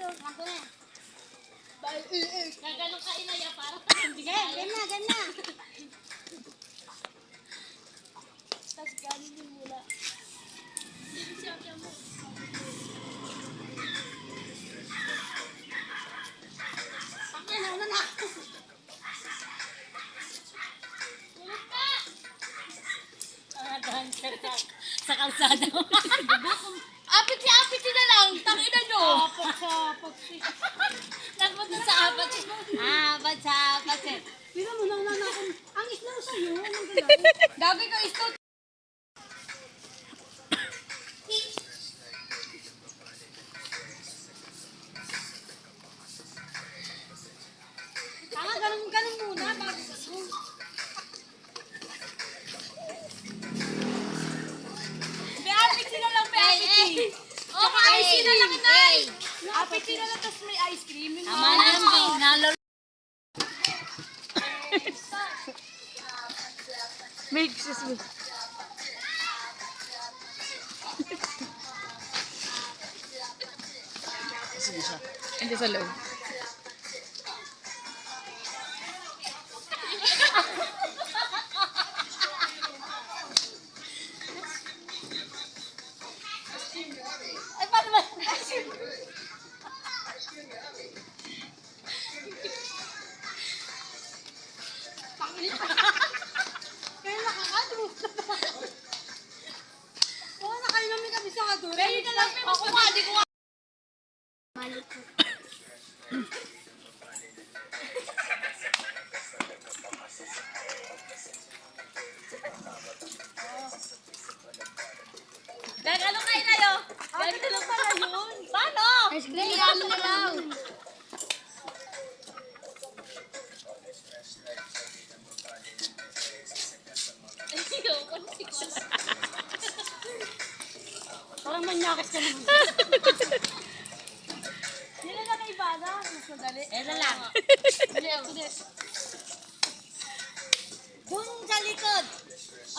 Ako na. Gagalong ka inaya para hindi ka Ganna. Tapos galing yung mula. Siya mo. Ano na? Tulog ka! Dancer ka sa kalsada mo. Apit na lang. Tangina nyo. Apit. Nagpunta sa apat. Apat. Tira mo na ako. Ang islaw sa'yo. Anong galaw? Gagawin ko isto. Ganun muna. Apit na lang. Apit na lang, Nay. Apit na lang, tapos may ice cream. Tama na yung nalo. Excuse me. Sige siya. Hindi sa loob. Ay, paano ba? Kaya nakakadro. Oo, nakainom ni kami sa kaduro. Pwede ka lang, ako nga, di ko nga. Gagano kayo na yun? Ganito lang pala yun. Paano? Ice cream, kami na lang. Parang manyakos ka naman. Sila na kay Bana. Mas madali. Ela lang. Hindi. Doon sa likod.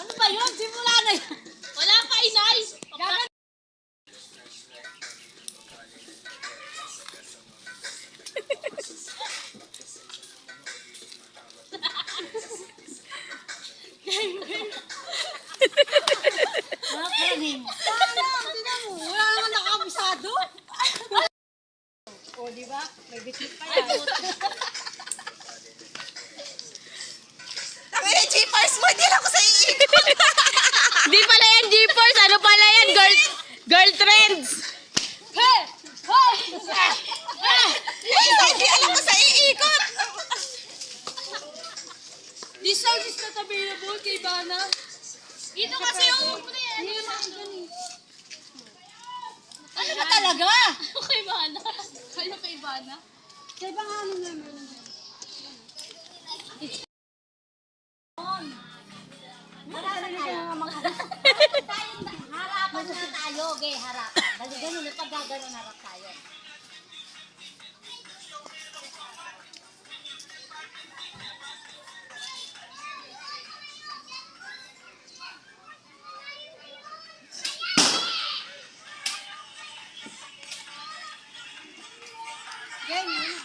Ano ba yun? Simula na yun. Wala pa, inay. Gagan. Mga karaning. Tinan mo. Wala naman nakabisado. O, di ba? May bitbit pa yan. Tangina, G-Force mo! Hindi lang ako sa iikot! Di pala yan, G-Force. Ano pala yan? Girl trends. Hey! Hey! Hindi alam ko sa iikot! This sound is not available kay Bana. Dito kasi yung ano yan. Hindi naman ang ganun. Ano ba talaga? Kay Bana. Kayo kay Bana. Kaya ba nga ano naman? Wala na tayo mga harapan na tayo, gay harapan. Dali ganun, pag gano'n harap tayo. Gay, yun.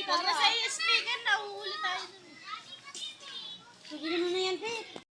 Huwag na sa speaker, nahuhuli tayo. Sige naman na yan, Pete.